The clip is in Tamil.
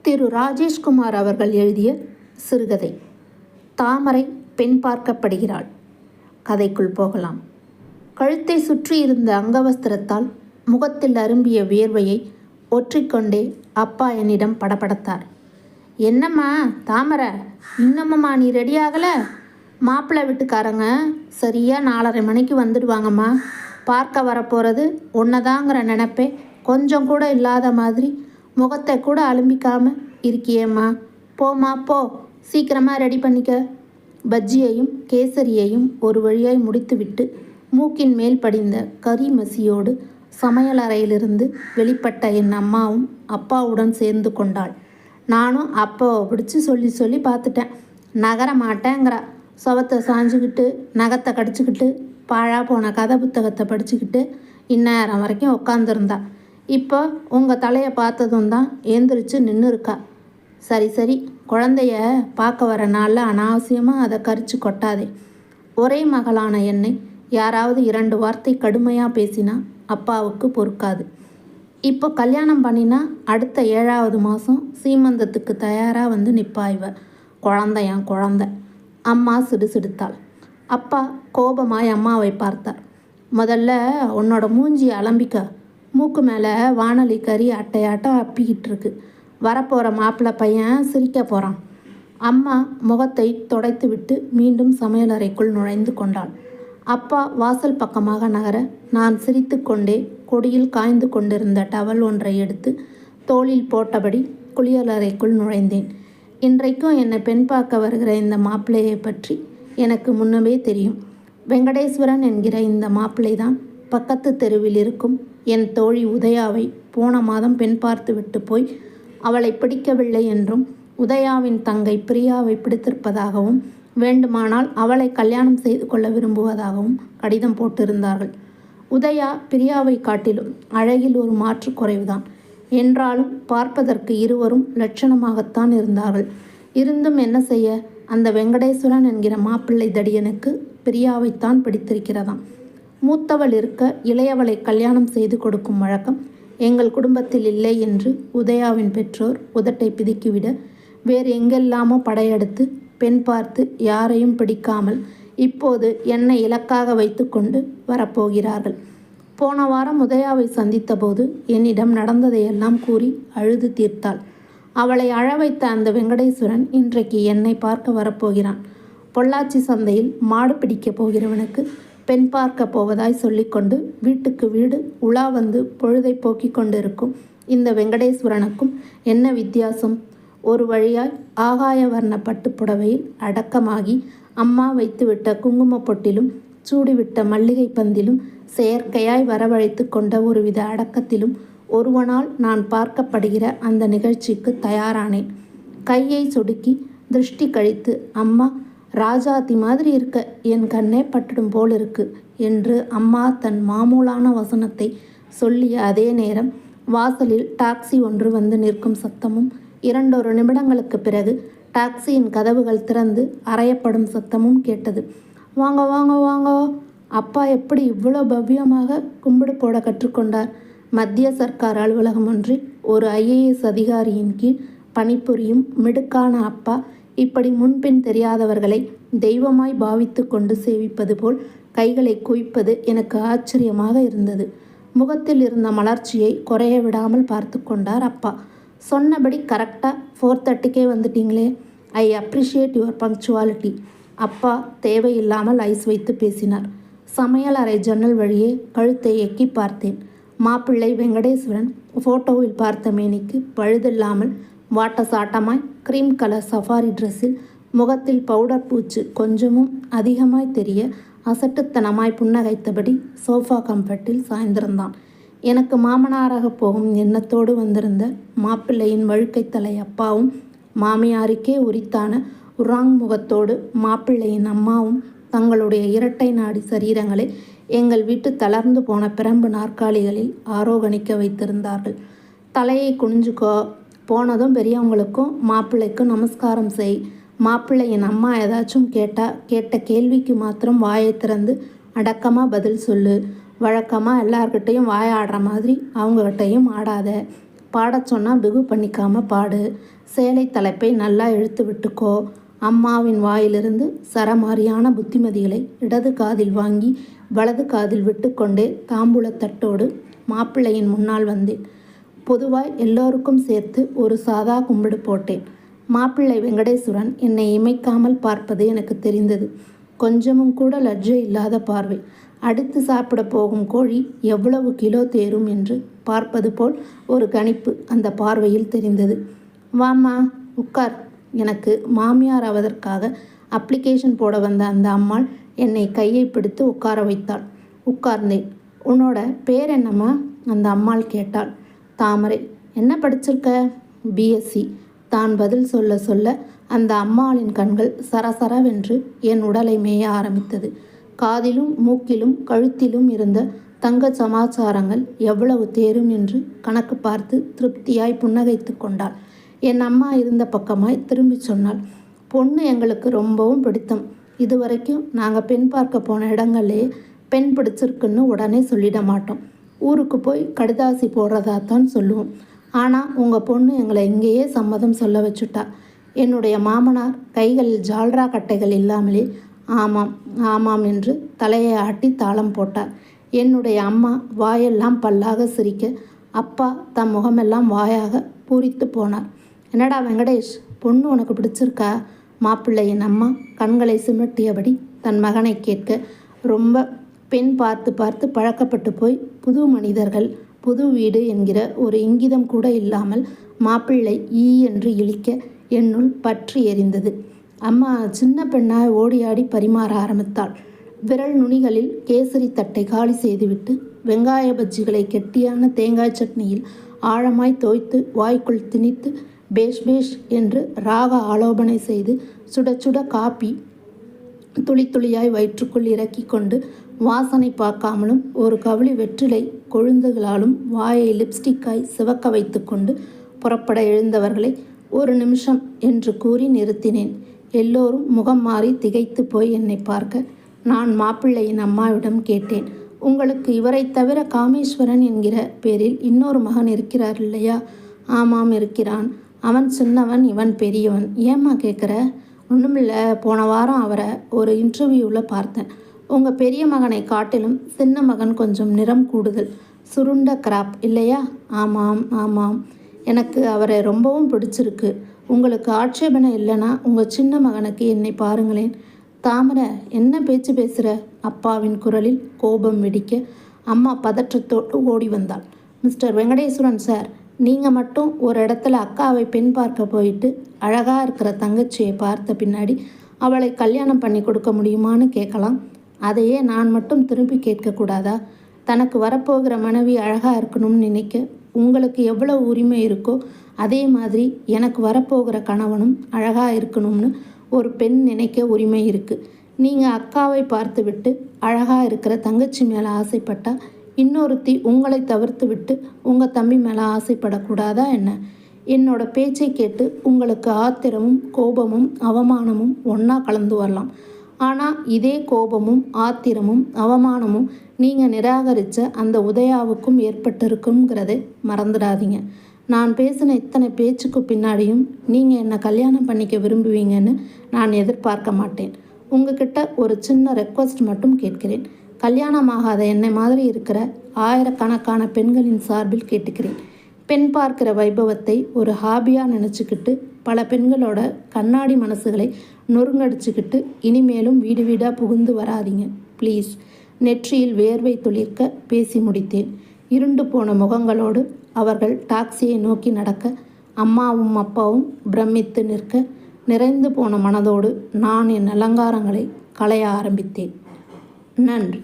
திரு ராஜேஷ்குமார் அவர்கள் எழுதிய சிறுகதை. தாமரை பெண் பார்க்கப்படுகிறாள். கதைக்குள் போகலாம். கழுத்தை சுற்றி இருந்த அங்கவஸ்திரத்தால் முகத்தில் அரும்பிய வியர்வையை ஒற்றிக்கொண்டே அப்பா என்னிடம் படபடத்தார். என்னம்மா தாமரை, இன்னமும்மா நீ ரெடியாகலை? மாப்பிள்ளை வீட்டுக்காரங்க சரியாக 4:30 மணிக்கு வந்துடுவாங்கம்மா. பார்க்க வரப்போகிறது ஒன்னதாங்கிற நினைப்பே கொஞ்சம் கூட இல்லாத மாதிரி முகத்தை கூட அலும்பிக்காம இருக்கியேம்மா. போம்மா போ, சீக்கிரமாக ரெடி பண்ணிக்க. பஜ்ஜியையும் கேசரியையும் ஒரு வழியாய் முடித்துவிட்டு மூக்கின் மேல் படிந்த கறி மசியோடு சமையல் அறையிலிருந்து வெளிப்பட்ட என் அம்மாவும் அப்பாவுடன் சேர்ந்து கொண்டாள். நானும் அப்பாவை பிடிச்சி சொல்லி பார்த்துட்டேன். நகர மாட்டேங்கிறா. சுவத்தை சாஞ்சுக்கிட்டு நகத்தை கடிச்சிக்கிட்டு பாழா போன கதை புத்தகத்தை படிச்சுக்கிட்டு இந்நேரம் வரைக்கும் உட்காந்துருந்தா. இப்போ உங்கள் தலையை பார்த்ததும் தான் ஏந்திரிச்சு நின்று இருக்கா. சரி, குழந்தைய பார்க்க வர நாளில் அனாவசியமாக அதை கரிச்சு கொட்டாதே. ஒரே மகளான என்னை யாராவது 2 வார்த்தை கடுமையாக பேசினா அப்பாவுக்கு பொறுக்காது. இப்போ கல்யாணம் பண்ணினா அடுத்த 7வது மாதம் சீமந்தத்துக்கு தயாராக வந்து நிற்பாய்வ. குழந்தை. அம்மா சிடுசிடுத்தாள். அப்பா கோபமாய் அம்மாவை பார்த்தார். முதல்ல உன்னோட மூஞ்சியை அலம்பிக்க. மூக்கு மேலே வானொலி கறி அட்டையாட்டம் அப்பிக்கிட்டு இருக்கு. வரப்போகிற மாப்பிள்ளை பையன் சிரிக்க போகிறான். அம்மா முகத்தை துடைத்து விட்டு மீண்டும் சமையலறைக்குள் நுழைந்து கொண்டாள். அப்பா வாசல் பக்கமாக நகர நான் சிரித்து கொண்டே கொடியில் காய்ந்து கொண்டிருந்த டவல் ஒன்றை எடுத்து தோளில் போட்டபடி குளியலறைக்குள் நுழைந்தேன். இன்றைக்கும் என்னை பெண் பார்க்க வருகிற இந்த மாப்பிள்ளையை பற்றி எனக்கு முன்னமே தெரியும். வெங்கடேஸ்வரன் என்கிற இந்த மாப்பிள்ளை தான் பக்கத்து தெருவில் இருக்கும் என் தோழி உதயாவை போன மாதம் பெண் பார்த்து விட்டு போய் அவளை பிடிக்கவில்லை என்றும் உதயாவின் தங்கை பிரியாவை பிடித்திருப்பதாகவும் வேண்டுமானால் அவளை கல்யாணம் செய்து கொள்ள விரும்புவதாகவும் கடிதம் போட்டிருந்தார்கள். உதயா பிரியாவை காட்டிலும் அழகில் ஒரு மாற்று குறைவுதான். என்றாலும் பார்ப்பதற்கு இருவரும் லட்சணமாகத்தான் இருந்தார்கள். இருந்தும் என்ன செய்ய, அந்த வெங்கடேஸ்வரன் என்கிற மாப்பிள்ளை தடியனுக்கு பிரியாவைத்தான் பிடித்திருக்கிறதாம். மூத்தவள் இருக்க இளையவளை கல்யாணம் செய்து கொடுக்கும் வழக்கம் எங்கள் குடும்பத்தில் இல்லை என்று உதயாவின் பெற்றோர் உதட்டை பிதுக்கிவிட வேறு எங்கெல்லாமோ படையெடுத்து பெண் பார்த்து யாரையும் பிடிக்காமல் இப்போது என்னை இலக்காக வைத்து கொண்டு வரப்போகிறார்கள். போன வாரம் உதயாவை சந்தித்த போது என்னிடம் நடந்ததையெல்லாம் கூறி அழுது தீர்த்தாள். அவளை அழ வைத்த அந்த வெங்கடேஸ்வரன் இன்றைக்கு என்னை பார்க்க வரப்போகிறான். பொள்ளாச்சி சந்தையில் மாடு பிடிக்கப் போகிறவனுக்கு பெண் பார்க்க போவதாய் சொல்லிக்கொண்டு வீட்டுக்கு வீடு உலா வந்து பொழுதை போக்கி கொண்டிருக்கும் இந்த வெங்கடேஸ்வரனுக்கும் என்ன வித்தியாசம்? ஒரு வழியாய் ஆகாய வர்ண பட்டு புடவையில் அடக்கமாகி அம்மா வைத்துவிட்ட குங்கும பொட்டிலும் சூடிவிட்ட மல்லிகை பந்திலும் செயற்கையாய் வரவழைத்து கொண்ட ஒருவித அடக்கத்திலும் ஒருவனால் நான் பார்க்கப்படுகிற அந்த நிகழ்ச்சிக்கு தயாரானேன். கையை சொடுக்கி திருஷ்டி கழித்து, அம்மா ராஜாத்தி மாதிரி இருக்க, என் கண்ணே பட்டுடும் போல் இருக்கு என்று அம்மா தன் மாமூலான வசனத்தை சொல்லிய அதே நேரம் வாசலில் டாக்ஸி ஒன்று வந்து நிற்கும் சத்தமும் 2 நிமிடங்களுக்கு பிறகு டாக்ஸியின் கதவுகள் திறந்து அறையப்படும் சத்தமும் கேட்டது. வாங்க வாங்க வாங்க. அப்பா எப்படி இவ்வளோ பவ்யமாக கும்பிடு போட கற்றுக்கொண்டார்? மத்திய சர்க்கார் அலுவலகம் ஒன்றில் ஒரு IAS அதிகாரியின் கீழ் பணிபுரியும் மிடுக்கான அப்பா இப்படி முன்பின் தெரியாதவர்களை தெய்வமாய் பாவித்து கொண்டு சேவிப்பது போல் கைகளை குவிப்பது எனக்கு ஆச்சரியமாக இருந்தது. முகத்தில் இருந்த மலர்ச்சியை குறைய விடாமல் பார்த்து கொண்டார் அப்பா. சொன்னபடி கரெக்டாக 4:30க்கே வந்துட்டீங்களே. I appreciate your punctuality. அப்பா தேவையில்லாமல் ஐஸ் வைத்து பேசினார். சமையல் அறை ஜன்னல் வழியே கழுத்தை எக்கி பார்த்தேன். மாப்பிள்ளை வெங்கடேஸ்வரன் ஃபோட்டோவில் பார்த்த மேனிக்கு பழுதில்லாமல் வாட்ட சாட்டமாய் க்ரீம் கலர் சஃபாரி ட்ரெஸ்ஸில் முகத்தில் பவுடர் பூச்சு கொஞ்சமும் அதிகமாய் தெரிய அசட்டுத்தனமாய் புன்னகைத்தபடி சோஃபா கம்ஃபர்ட்டில் சாய்ந்திருந்தான். எனக்கு மாமனாராக போகும் எண்ணத்தோடு வந்திருந்த மாப்பிள்ளையின் வழுக்கைத்தலை அப்பாவும் மாமியாருக்கே உரித்தான உராங் முகத்தோடு மாப்பிள்ளையின் அம்மாவும் தங்களுடைய இரட்டை நாடி சரீரங்களை எங்கள் வீட்டு தளர்ந்து போன பிரம்பு நாற்காலிகளில் ஆரோகணிக்க வைத்திருந்தார்கள். தலையை குனிஞ்சுக்கோ, போனதும் பெரியவங்களுக்கும் மாப்பிள்ளைக்கும் நமஸ்காரம் செய். மாப்பிள்ளையின் அம்மா ஏதாச்சும் கேட்ட கேள்விக்கு மாத்திரம் வாயை திறந்து அடக்கமாக பதில் சொல்லு. வழக்கமாக எல்லார்கிட்டையும் வாயாடுற மாதிரி அவங்ககிட்டையும் ஆடாத. பாடச் சொன்னால் பிகு பண்ணிக்காம பாடு. சேலை தலைப்பை நல்லா இழுத்து விட்டுக்கோ. அம்மாவின் வாயிலிருந்து சரமாரியான புத்திமதிகளை இடது காதில் வாங்கி வலது காதில் விட்டுக்கொண்டே தாம்பூலத்தட்டோடு மாப்பிள்ளையின் முன்னால் வந்தேன். பொதுவாய் எல்லோருக்கும் சேர்த்து ஒரு சாதா கும்பிடு போட்டேன். மாப்பிள்ளை வெங்கடேஸ்வரன் என்னை இமைக்காமல் பார்ப்பது எனக்கு தெரிந்தது. கொஞ்சமும் கூட லஜ்ஜை இல்லாத பார்வை. அடுத்து சாப்பிட போகும் கோழி எவ்வளவு கிலோ தேரும் என்று பார்ப்பது போல் ஒரு கணிப்பு அந்த பார்வையில் தெரிந்தது. வாம்மா உட்கார். எனக்கு மாமியார் ஆவதற்காக அப்ளிகேஷன் போட வந்த அந்த அம்மாள் என்னை கையை பிடித்து உட்கார வைத்தாள். உட்கார்ந்தேன். உன்னோட பேர் என்னம்மா? அந்த அம்மாள் கேட்டாள். தாமரை. என்ன படிச்சிருக்க? பிஎஸ்சி. தான் பதில் சொல்ல சொல்ல அந்த அம்மாளின் கண்கள் சரசரவென்று என் உடலை மேய ஆரம்பித்தது. காதிலும் மூக்கிலும் கழுத்திலும் இருந்த தங்க சமாச்சாரங்கள் எவ்வளவு தேரும் என்று கணக்கு பார்த்து திருப்தியாய் புன்னகைத்து கொண்டாள். என் அம்மா இருந்த பக்கமாய் திரும்பி சொன்னாள். பொண்ணு எங்களுக்கு ரொம்பவும் பிடித்தம். இதுவரைக்கும் நாங்கள் பெண் பார்க்க போன இடங்கள்லேயே பெண் பிடிச்சிருக்குன்னு உடனே சொல்லிட மாட்டோம். ஊருக்கு போய் கடிதாசி போடுறதாத்தான் சொல்லுவோம். ஆனால் உங்கள் பொண்ணு எங்களை இங்கேயே சம்மதம் சொல்ல வச்சுட்டா. என்னுடைய மாமனார் கைகளில் ஜால்ரா கட்டைகள் இல்லாமலே ஆமாம் ஆமாம் என்று தலையை ஆட்டி தாளம் போட்டார். என்னுடைய அம்மா வாயெல்லாம் பல்லாக சிரிக்க அப்பா தம் முகமெல்லாம் வாயாக பூரித்து போனார். என்னடா வெங்கடேஷ், பொண்ணு உனக்கு பிடிச்சிருக்கா? மாப்பிள்ளையின் அம்மா கண்களை சிமிட்டியபடி தன் மகனை கேட்க, ரொம்ப பெண் பார்த்து பார்த்து பழக்கப்பட்டு போய் புது மனிதர்கள் புது வீடு என்கிற ஒரு இங்கிதம் கூட இல்லாமல் மாப்பிள்ளை ஈ என்று இழிக்க என்னுள் பற்றி எரிந்தது. அம்மா சின்ன பெண்ணாய் ஓடியாடி பரிமாற ஆரம்பித்தாள். விரல் நுனிகளில் கேசரி தட்டை காலி செய்துவிட்டு வெங்காய பஜ்ஜிகளை கெட்டியான தேங்காய் சட்னியில் ஆழமாய் தோய்த்து வாய்க்குள் திணித்து பேஷ் பேஷ் என்று ராக ஆலோபனை செய்து சுட சுட காப்பி துளி துளியாய் வயிற்றுக்குள் இறக்கி கொண்டு வாசனை பார்க்காமலும் ஒரு கவுளி வெற்றிலை கொழுந்துகளாலும் வாயை லிப்ஸ்டிக்காய் சிவக்க வைத்து கொண்டு புறப்பட எழுந்தவர்களை ஒரு நிமிஷம் என்று கூறி நிறுத்தினேன். எல்லோரும் முகம் மாறி திகைத்து போய் என்னை பார்க்க நான் மாப்பிள்ளையின் அம்மாவிடம் கேட்டேன். உங்களுக்கு இவரை தவிர காமேஸ்வரன் என்கிற பேரில் இன்னொரு மகன் இருக்கிறார் இல்லையா? ஆமாம் இருக்கிறான். அவன் சின்னவன், இவன் பெரியவன். ஏம்மா கேட்குற? ஒன்றுமில்ல, போன வாரம் அவரை ஒரு இன்டர்வியூவில் பார்த்தேன். உங்கள் பெரிய மகனை காட்டிலும் சின்ன மகன் கொஞ்சம் நிறம் கூடுதல், சுருண்ட கிராப் இல்லையா? ஆமாம் ஆமாம், எனக்கு அவரை ரொம்பவும் பிடிச்சிருக்கு. உங்களுக்கு ஆட்சேபனை இல்லைன்னா உங்கள் சின்ன மகனுக்கு என்னை பாருங்களேன். தாமரை, என்ன பேச்சு பேசுகிற? அப்பாவின் குரலில் கோபம் வெடிக்க அம்மா பதற்றத்தோடு ஓடி வந்தாள். மிஸ்டர் வெங்கடேஸ்வரன் சார், நீங்கள் மட்டும் ஒரு இடத்துல அக்காவை பெண் பார்க்க போயிட்டு அழகாக இருக்கிற தங்கச்சியை பார்த்த பின்னாடி அவளை கல்யாணம் பண்ணி கொடுக்க முடியுமான்னு கேட்கலாம். அதையே நான் மட்டும் திருப்பி கேட்கக்கூடாதா? தனக்கு வரப்போகிற மனைவி அழகாக இருக்கணும்னு நினைக்க உங்களுக்கு எவ்வளோ உரிமை இருக்கோ அதே மாதிரி எனக்கு வரப்போகிற கணவனும் அழகாக இருக்கணும்னு ஒரு பெண் நினைக்க உரிமை இருக்குது. நீங்கள் அக்காவை பார்த்து விட்டு அழகாக இருக்கிற தங்கச்சி மேலே ஆசைப்பட்டால் இன்னொருத்தி உங்களை தவிர்த்து விட்டு உங்கள் தம்பி மேலே ஆசைப்படக்கூடாதா என்ன? என்னோட பேச்சை கேட்டு உங்களுக்கு ஆத்திரமும் கோபமும் அவமானமும் ஒன்றா கலந்து வரலாம். ஆனால் இதே கோபமும் ஆத்திரமும் அவமானமும் நீங்கள் நிராகரித்த அந்த உதயாவுக்கும் ஏற்பட்டிருக்குங்கிறதை மறந்துடாதீங்க. நான் பேசின இத்தனை பேச்சுக்கு பின்னாடியும் நீங்கள் என்னை கல்யாணம் பண்ணிக்க விரும்புவீங்கன்னு நான் எதிர்பார்க்க மாட்டேன். உங்ககிட்ட ஒரு சின்ன ரெக்வஸ்ட் மட்டும் கேட்கிறேன். கல்யாணமாகாத என்னை மாதிரி இருக்கிற ஆயிரக்கணக்கான பெண்களின் சார்பில் கேட்டுக்கிறேன். பெண் பார்க்கிற வைபவத்தை ஒரு ஹாபியாக நினச்சிக்கிட்டு பல பெண்களோட கண்ணாடி மனசுகளை நொறுங்கடிச்சுக்கிட்டு இனிமேலும் வீடு வீடாக புகுந்து வராதிங்க ப்ளீஸ். நெற்றியில் வேர்வை துளிர்க்க பேசி முடித்தேன். இருண்டு போன முகங்களோடு அவர்கள் டாக்ஸியை நோக்கி நடக்க அம்மாவும் அப்பாவும் பிரமித்து நிற்க நிறைந்து போன மனதோடு நான் என் அலங்காரங்களை களைய ஆரம்பித்தேன். நன்றி.